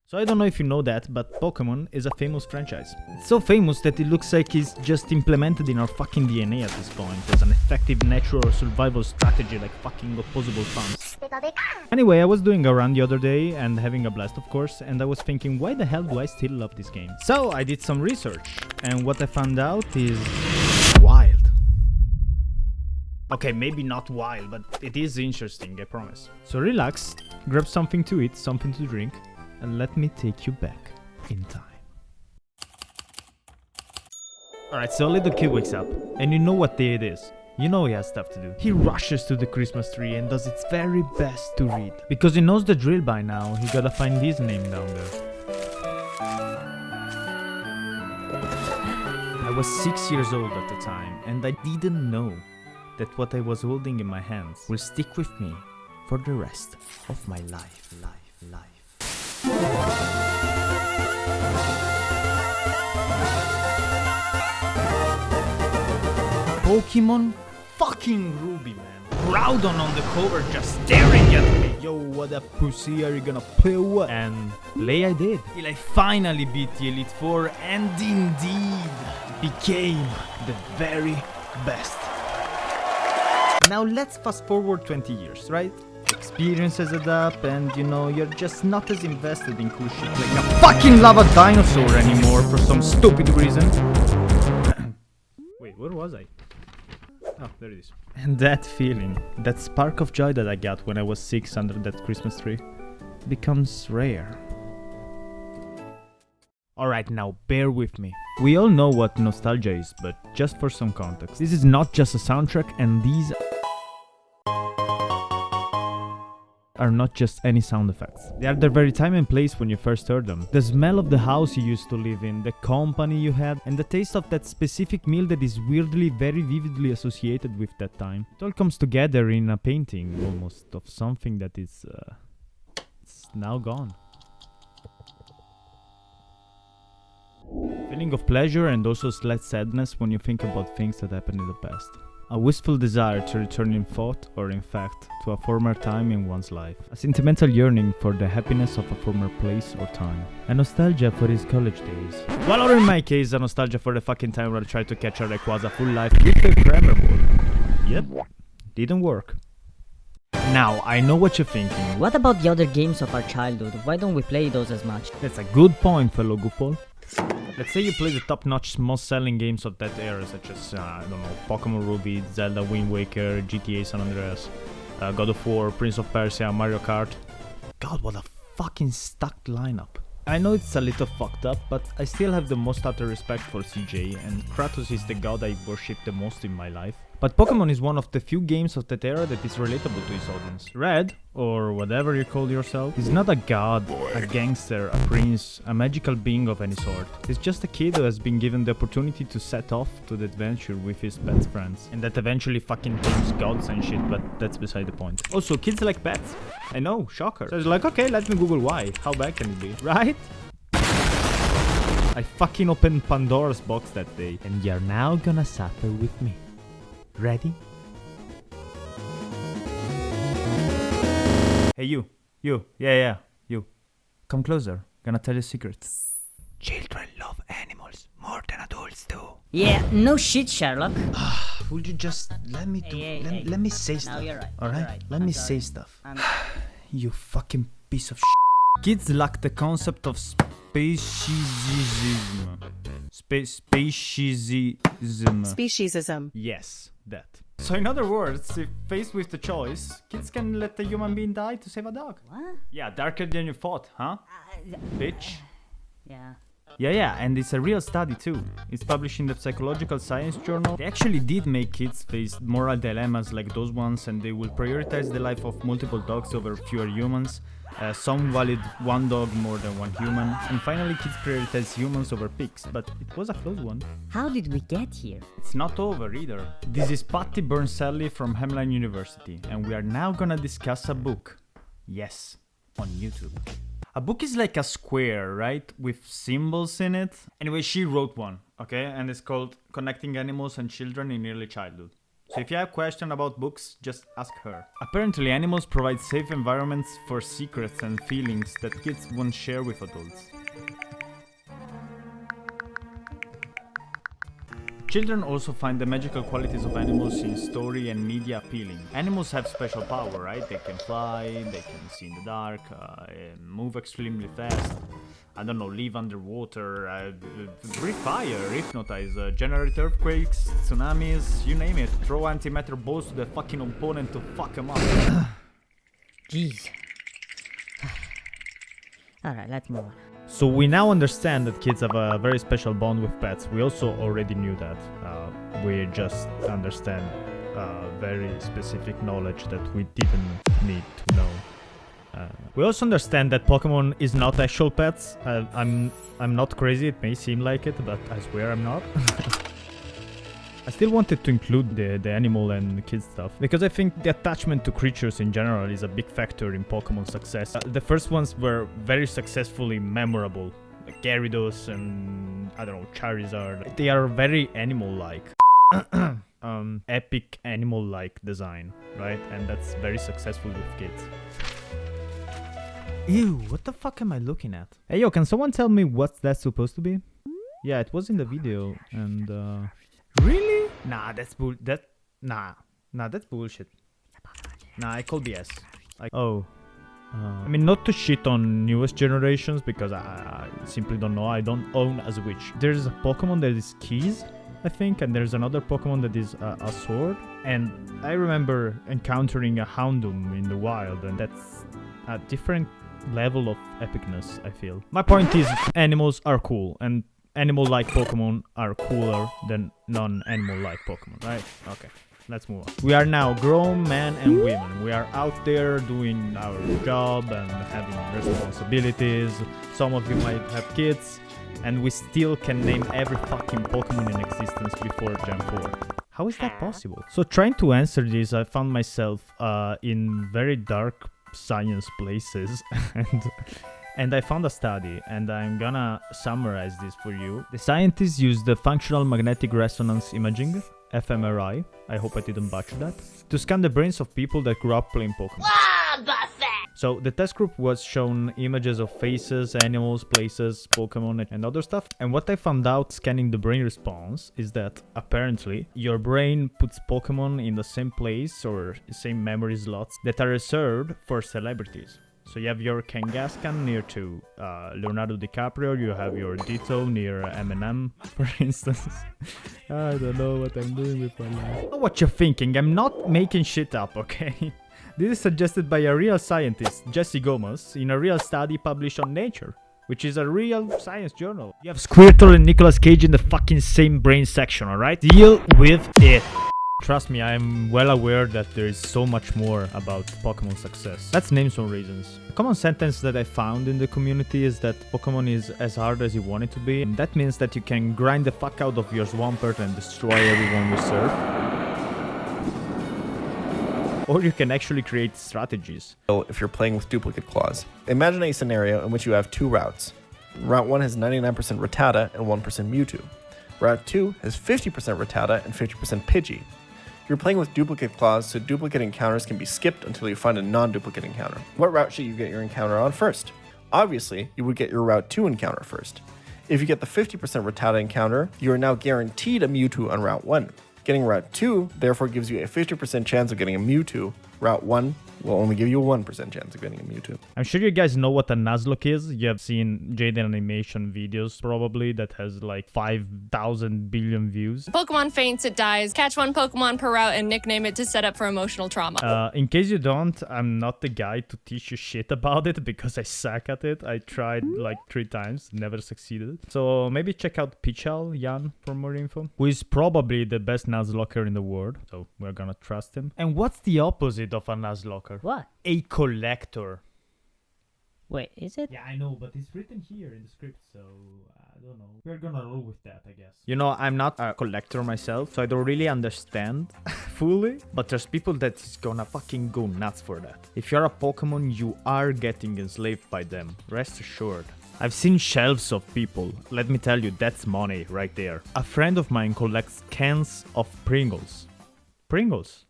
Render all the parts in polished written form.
So I don't know if you know that, but Pokémon is a famous franchise. It's so famous that it looks like it's just implemented in our fucking DNA at this point, as an effective natural survival strategy like fucking opposable thumbs. Anyway, I was doing a run the other day and having a blast of course, and I was thinking, why the hell do I still love this game? So I did some research, and what I found out is wild. Okay, maybe not wild, but it is interesting, I promise. So relax, grab something to eat, something to drink, and let me take you back in time. Alright, so a little kid wakes up, and you know what day it is. You know he has stuff to do. He rushes to the Christmas tree and does its very best to read. Because he knows the drill by now, he gotta find his name down there. I was 6 years old at the time, and I didn't know that what I was holding in my hands will stick with me for the rest of my life. Pokémon fucking Ruby, man. Groudon on the cover just staring at me. Yo, what a pussy, are you gonna play what? And play I did. Till I finally beat the Elite Four and indeed became the very best. Now let's fast forward 20 years, right? Experiences add up and you know, you're just not as invested in cool shit like a fucking lava dinosaur anymore for some stupid reason. Wait, where was I? Oh, there it is. And that feeling, that spark of joy that I got when I was 6 under that Christmas tree, becomes rare. Alright, now bear with me. We all know what nostalgia is, but just for some context. This is not just a soundtrack, and these are not just any sound effects. They are the very time and place when you first heard them. The smell of the house you used to live in, the company you had, and the taste of that specific meal that is weirdly very vividly associated with that time. It all comes together in a painting, almost, of something that is it's now gone. Feeling of pleasure and also slight sadness when you think about things that happened in the past. A wistful desire to return in thought, or in fact, to a former time in one's life. A sentimental yearning for the happiness of a former place or time. A nostalgia for his college days. Well, or in my case, a nostalgia for the fucking time where I tried to catch a Rayquaza full life with a grammar ball. Yep, didn't work. Now, I know what you're thinking. What about the other games of our childhood? Why don't we play those as much? That's a good point, fellow goofball. Let's say you play the top-notch, most-selling games of that era, such as, I don't know, Pokémon Ruby, Zelda Wind Waker, GTA San Andreas, God of War, Prince of Persia, Mario Kart. God, what a fucking stacked lineup. I know it's a little fucked up, but I still have the most utter respect for CJ, and Kratos is the god I worship the most in my life. But Pokémon is one of the few games of that era that is relatable to its audience. Red, or whatever you call yourself, is not a god, a gangster, a prince, a magical being of any sort. It's just a kid who has been given the opportunity to set off to the adventure with his best friends. And that eventually fucking becomes gods and shit, but that's beside the point. Also, kids like pets. I know, shocker. So it's like, okay, let me Google why. How bad can it be? Right? I fucking opened Pandora's box that day, and you're now gonna suffer with me. Ready? Hey you, yeah, you. Come closer, gonna tell you a secret. Children love animals more than adults do. Yeah, no shit, Sherlock. Would you just let me do, let me say stuff. No, you're right. Alright? Let me say stuff. You fucking piece of shit. Kids lack the concept of speciesism. Speciesism. Yes, that. So in other words, if faced with the choice, kids can let a human being die to save a dog. What? Yeah, darker than you thought, huh? Bitch. Yeah. Yeah, and it's a real study too. It's published in the Psychological Science journal. They actually did make kids face moral dilemmas like those ones, and they will prioritize the life of multiple dogs over fewer humans. Some valid one dog more than one human, and finally kids prioritize humans over pigs, but it was a close one. How did we get here? It's not over either. This is Patty Selly from Hamline University, and we are now gonna discuss a book. Yes, on YouTube. A book is like a square, right? With symbols in it. Anyway, she wrote one, okay? And it's called Connecting Animals and Children in Early Childhood. So if you have questions about books, just ask her. Apparently animals provide safe environments for secrets and feelings that kids won't share with adults. Children also find the magical qualities of animals in story and media appealing. Animals have special power, right? They can fly, they can see in the dark, move extremely fast, I don't know, live underwater, breathe fire, hypnotize, generate earthquakes, tsunamis, you name it. Throw antimatter balls to the fucking opponent to fuck him up. Jeez. Alright, let's move on. So we now understand that kids have a very special bond with pets. We also already knew that. We just understand very specific knowledge that we didn't need to know. We also understand that Pokemon is not actual pets. I'm not crazy, it may seem like it, but I swear I'm not. I still wanted to include the animal and kid stuff, because I think the attachment to creatures in general is a big factor in Pokemon success. The first ones were very successfully memorable, like Gyarados and, I don't know, Charizard. They are very animal-like. Epic animal-like design, right? And that's very successful with kids. Ew, what the fuck am I looking at? Hey yo, can someone tell me what's that supposed to be? Yeah, it was in the video, and really? Nah, that's Nah, that's bullshit. Nah, I call BS. I mean, not to shit on newest generations, because I simply don't know. I don't own a Switch. There's a Pokemon that is Keys, I think, and there's another Pokemon that is a sword. And I remember encountering a Houndoom in the wild, and that's a different level of epicness, I feel. My point is, animals are cool, and animal-like Pokemon are cooler than non-animal-like Pokemon, right? Okay, let's move on. We are now grown men and women. We are out there doing our job and having responsibilities. Some of you might have kids, and we still can name every fucking Pokemon in existence before Gen 4. How is that possible? So trying to answer this, I found myself in very dark science places, and I found a study, and I'm gonna summarize this for you. The scientists used the functional magnetic resonance imaging, fMRI, I hope I didn't butcher that, to scan the brains of people that grew up playing Pokemon. So the test group was shown images of faces, animals, places, Pokemon, and other stuff. And what I found out scanning the brain response is that apparently your brain puts Pokemon in the same place or same memory slots that are reserved for celebrities. So you have your Kangaskhan near to Leonardo DiCaprio, you have your Ditto near Eminem, for instance. I don't know what I'm doing with my life. I know what you're thinking, I'm not making shit up, okay? This is suggested by a real scientist, Jesse Gomez, in a real study published on Nature, which is a real science journal. You have Squirtle and Nicolas Cage in the fucking same brain section, alright? Deal with it. Trust me, I'm well aware that there is so much more about Pokemon success. Let's name some reasons. A common sentence that I found in the community is that Pokemon is as hard as you want it to be. And that means that you can grind the fuck out of your Swampert and destroy everyone you serve. Or you can actually create strategies. So if you're playing with duplicate claws, imagine a scenario in which you have two routes. Route 1 has 99% Rattata and 1% Mewtwo. Route 2 has 50% Rattata and 50% Pidgey. You're playing with duplicate claws, so duplicate encounters can be skipped until you find a non-duplicate encounter. What route should you get your encounter on first? Obviously, you would get your Route 2 encounter first. If you get the 50% Rattata encounter, you are now guaranteed a Mewtwo on Route 1. Getting Route 2 therefore gives you a 50% chance of getting a Mewtwo. Route 1 will only give you a 1% chance of getting a Mewtwo. I'm sure you guys know what a Nuzlocke is. You have seen Jaden animation videos probably that has like 5,000 billion views. Pokemon faints, it dies. Catch one Pokemon per route and nickname it to set up for emotional trauma. In case you don't, I'm not the guy to teach you shit about it because I suck at it. I tried like 3 times, never succeeded. So maybe check out Pichal Jan for more info, who is probably the best Nuzlocker in the world. So we're gonna trust him. And what's the opposite of a Nuzlocker? What? A collector. Wait, is it? Yeah, I know, but it's written here in the script, so I don't know. We're gonna roll with that, I guess. You know, I'm not a collector myself, so I don't really understand fully, but there's people that is gonna fucking go nuts for that. If you're a Pokemon, you are getting enslaved by them, rest assured. I've seen shelves of people. Let me tell you, that's money right there. A friend of mine collects cans of Pringles. Pringles.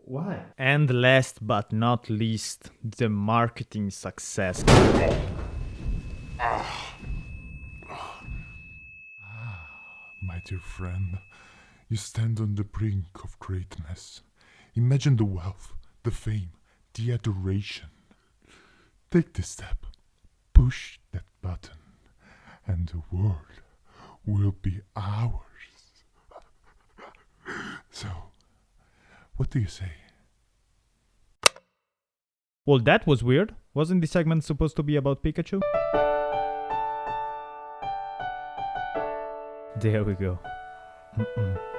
Why? And last but not least, the marketing success. My dear friend, you stand on the brink of greatness. Imagine the wealth, the fame, the adoration. Take this step, push that button, and the world will be ours. So, what do you say? Well, that was weird. Wasn't this segment supposed to be about Pikachu? There we go.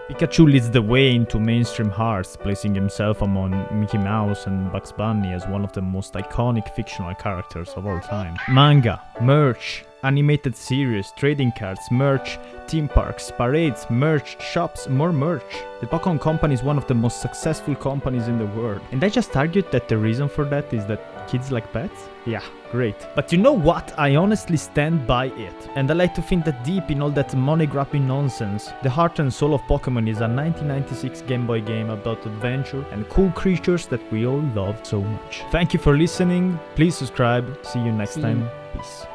Pikachu leads the way into mainstream hearts, placing himself among Mickey Mouse and Bugs Bunny as one of the most iconic fictional characters of all time. Manga, merch, animated series, trading cards, merch, theme parks, parades, merch, shops, more merch. The Pokémon Company is one of the most successful companies in the world. And I just argued that the reason for that is that kids like pets? Yeah, great. But you know what? I honestly stand by it. And I like to think that deep in all that money-grabbing nonsense, the heart and soul of Pokémon is a 1996 Game Boy game about adventure and cool creatures that we all love so much. Thank you for listening. Please subscribe. See you next time. Peace.